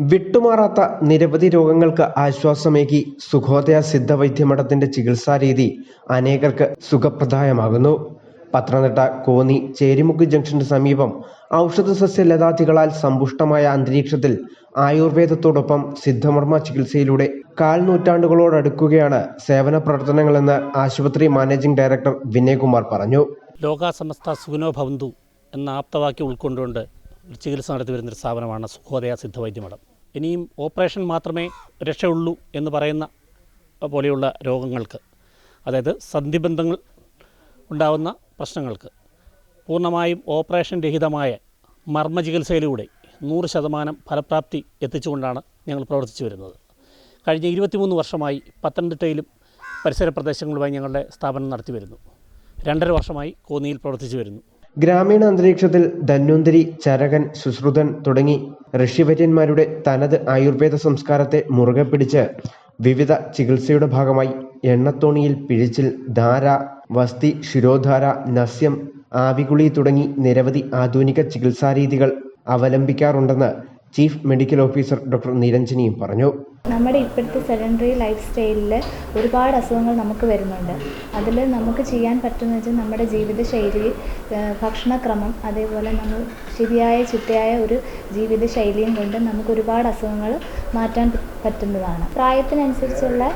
വിട്ടുമാറാത്ത നിരവധി രോഗങ്ങൾക്ക് ആശ്വാസമേകി സുഖോദയ സിദ്ധവൈദ്യമഠത്തിന്റെ ചികിത്സാരീതി അനേകർക്ക് സുഖപ്രദായമാകുന്നു. പത്തനംതിട്ട കോന്നി ചേരിമുക്ക് ജംഗ്ഷന് സമീപം ഔഷധസസ്യ ലതാദികളാൽ സമ്പുഷ്ടമായ അന്തരീക്ഷത്തിൽ ആയുർവേദത്തോടൊപ്പം സിദ്ധമർമ്മ ചികിത്സയിലൂടെ കാൽനൂറ്റാണ്ടുകളോടടുക്കുകയാണ് സേവന പ്രവർത്തനങ്ങളെന്ന് ആശുപത്രി മാനേജിംഗ് ഡയറക്ടർ വിനയകുമാർ പറഞ്ഞു. ലോകാസമസ്ത സുഖിനോ ഭവന്തു എന്ന ആപ്തവാക്യം ഉൾക്കൊണ്ടുകൊണ്ട് ചികിത്സ നടത്തി വരുന്നൊരു സ്ഥാപനമാണ് സുഖോദയ സിദ്ധവൈദ്യമഠം. ഇനിയും ഓപ്പറേഷൻ മാത്രമേ രക്ഷയുള്ളൂ എന്ന് പറയുന്ന പോലെയുള്ള രോഗങ്ങൾക്ക്, അതായത് സന്ധിബന്ധങ്ങൾ ഉണ്ടാകുന്ന പ്രശ്നങ്ങൾക്ക് പൂർണ്ണമായും ഓപ്പറേഷൻ രഹിതമായ മർമ്മ ചികിത്സയിലൂടെ 100% ഫലപ്രാപ്തി എത്തിച്ചുകൊണ്ടാണ് ഞങ്ങൾ പ്രവർത്തിച്ചു വരുന്നത്. കഴിഞ്ഞ 23 വർഷമായി പത്തനംതിട്ടയിലും പരിസര പ്രദേശങ്ങളുമായി ഞങ്ങളുടെ സ്ഥാപനം നടത്തി വരുന്നു. 2.5 വർഷമായി കോന്നിയിൽ പ്രവർത്തിച്ചു വരുന്നു. ഗ്രാമീണ അന്തരീക്ഷത്തിൽ ധന്വന്തരി, ചരകൻ, സുശ്രുതൻ തുടങ്ങി ഋഷിവര്യന്മാരുടെ തനത് ആയുർവേദ സംസ്കാരത്തെ മുറുകെ പിടിച്ച് വിവിധ ചികിത്സയുടെ ഭാഗമായി എണ്ണത്തോണിയിൽ പിഴിച്ചിൽ, ധാര, വസ്തി, ശിരോധാര, നസ്യം, ആവികുളി തുടങ്ങി നിരവധി ആധുനിക ചികിത്സാരീതികൾ അവലംബിക്കാറുണ്ടെന്ന് ചീഫ് മെഡിക്കൽ ഓഫീസർ ഡോക്ടർ നിരഞ്ജനിയും പറഞ്ഞു. നമ്മുടെ ഇപ്പോഴത്തെ സെഡൻഡറി ലൈഫ് സ്റ്റൈലിൽ ഒരുപാട് അസുഖങ്ങൾ നമുക്ക് വരുന്നുണ്ട്. അതിൽ നമുക്ക് ചെയ്യാൻ പറ്റുന്ന വെച്ചാൽ നമ്മുടെ ജീവിതശൈലി, ഭക്ഷണക്രമം, അതേപോലെ നമ്മൾ ശരിയായ ചിട്ടയായ ഒരു ജീവിതശൈലിയും കൊണ്ട് നമുക്ക് ഒരുപാട് അസുഖങ്ങൾ മാറ്റാൻ പറ്റുന്നതാണ്. പ്രായത്തിനനുസരിച്ചുള്ള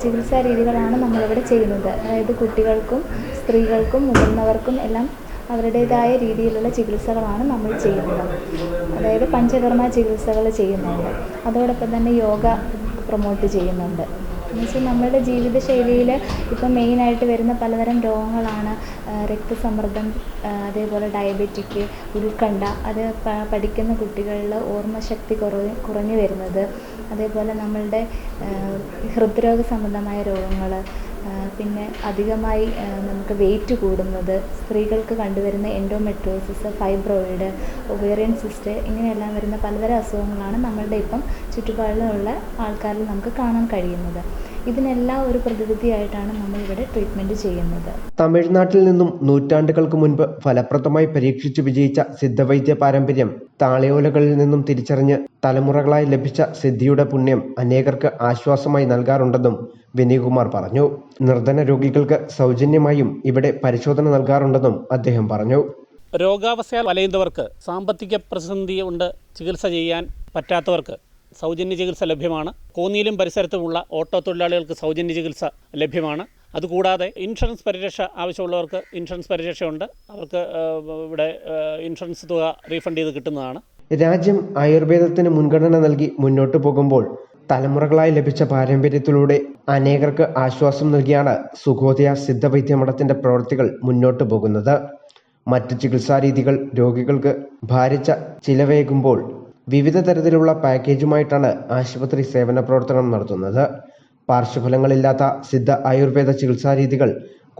ചികിത്സാ രീതികളാണ് നമ്മളിവിടെ ചെയ്യുന്നത്. അതായത് കുട്ടികൾക്കും സ്ത്രീകൾക്കും മുതിർന്നവർക്കും എല്ലാം അവരുടേതായ രീതിയിലുള്ള ചികിത്സകളാണ് നമ്മൾ ചെയ്യുന്നത്. അതായത് പഞ്ചകർമ്മ ചികിത്സകൾ ചെയ്യുന്നുണ്ട്. അതോടൊപ്പം തന്നെ യോഗ പ്രൊമോട്ട് ചെയ്യുന്നുണ്ട്. എന്നുവെച്ചാൽ നമ്മുടെ ജീവിതശൈലിയിൽ ഇപ്പം മെയിനായിട്ട് വരുന്ന പലതരം രോഗങ്ങളാണ് രക്തസമ്മർദ്ദം, അതേപോലെ ഡയബറ്റിക്, ഉത്കണ്ഠ, അത് പഠിക്കുന്ന കുട്ടികളിൽ ഓർമ്മശക്തി കുറഞ്ഞു വരുന്നത്, അതേപോലെ നമ്മളുടെ ഹൃദ്രോഗ സംബന്ധമായ രോഗങ്ങൾ, പിന്നെ അധികമായി നമുക്ക് വെയിറ്റ് കൂടുന്നത്, സ്ത്രീകൾക്ക് കണ്ടുവരുന്ന എൻഡോമെട്രിയോസിസ്, ഫൈബ്രോയിഡ്, ഒവേറിയൻ സിസ്റ്റ്, ഇങ്ങനെയെല്ലാം വരുന്ന പലതരം അസുഖങ്ങളാണ് നമ്മളുടെ ഇപ്പം ചുറ്റുപാടിലുള്ള ആൾക്കാരിൽ നമുക്ക് കാണാൻ കഴിയുന്നത്. ഇതിനെല്ലാം ഒരു പ്രതിവിധിയായിട്ടാണ് നമ്മളിവിടെ ട്രീറ്റ്മെൻറ്റ് ചെയ്യുന്നത്. തമിഴ്നാട്ടിൽ നിന്നും നൂറ്റാണ്ടുകൾക്ക് മുൻപ് ഫലപ്രദമായി പരീക്ഷിച്ചു വിജയിച്ച സിദ്ധവൈദ്യ പാരമ്പര്യം താളയോലകളിൽ നിന്നും തിരിച്ചറിഞ്ഞ് തലമുറകളായി ലഭിച്ച സിദ്ധിയുടെ പുണ്യം അനേകർക്ക് ആശ്വാസമായി നൽകാറുണ്ടെന്നും വിനയകുമാർ പറഞ്ഞു. നിർധന രോഗികൾക്ക് സൗജന്യമായും ഇവിടെ പരിശോധന നൽകാറുണ്ടെന്നും അദ്ദേഹം പറഞ്ഞു. രോഗാവസ്ഥയാൽ വലയുന്നവർക്ക്, സാമ്പത്തിക പ്രതിസന്ധി കൊണ്ട് ചികിത്സ ചെയ്യാൻ പറ്റാത്തവർക്ക് സൗജന്യ ചികിത്സ ലഭ്യമാണ്. കോന്നിയിലും പരിസരത്തുമുള്ള ഓട്ടോ തൊഴിലാളികൾക്ക് സൗജന്യ ചികിത്സ ലഭ്യമാണ്. അതുകൂടാതെ ഇൻഷുറൻസ് പരിരക്ഷ ആവശ്യമുള്ളവർക്ക് ഇൻഷുറൻസ് പരിരക്ഷയുണ്ട്. അവർക്ക് ഇവിടെ ഇൻഷുറൻസ് തുക റീഫണ്ട് ചെയ്ത് കിട്ടുന്നതാണ്. രാജ്യം ആയുർവേദത്തിന് മുൻഗണന നൽകി മുന്നോട്ടു പോകുമ്പോൾ തലമുറകളായി ലഭിച്ച പാരമ്പര്യത്തിലൂടെ അനേകർക്ക് ആശ്വാസം നൽകിയാണ് സുഖോദയ സിദ്ധവൈദ്യമഠത്തിന്റെ പ്രവൃത്തികൾ മുന്നോട്ടു പോകുന്നത്. മറ്റ് ചികിത്സാരീതികൾ രോഗികൾക്ക് ഭാരിച്ച ചിലവേകുമ്പോൾ വിവിധ തരത്തിലുള്ള പാക്കേജുമായിട്ടാണ് ആശുപത്രി സേവന പ്രവർത്തനം നടത്തുന്നത്. പാർശ്വഫലങ്ങളില്ലാത്ത സിദ്ധ ആയുർവേദ ചികിത്സാരീതികൾ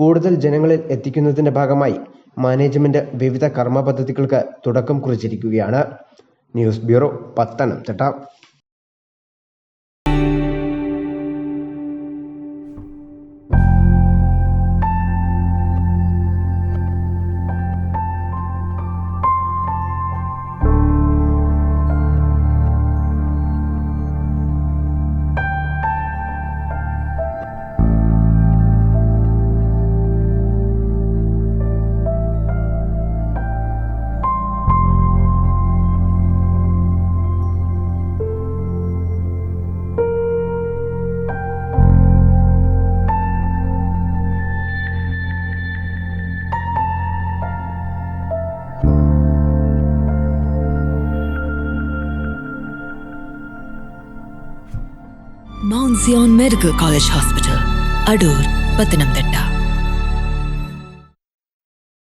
കൂടുതൽ ജനങ്ങളിൽ എത്തിക്കുന്നതിന്റെ ഭാഗമായി മാനേജ്മെന്റ് വിവിധ കർമ്മ പദ്ധതികൾക്ക് തുടക്കം കുറിച്ചിരിക്കുകയാണ്. News bureau, Pathanamthitta. Mount Zion Medical College Hospital, Adur, Pathanamthitta.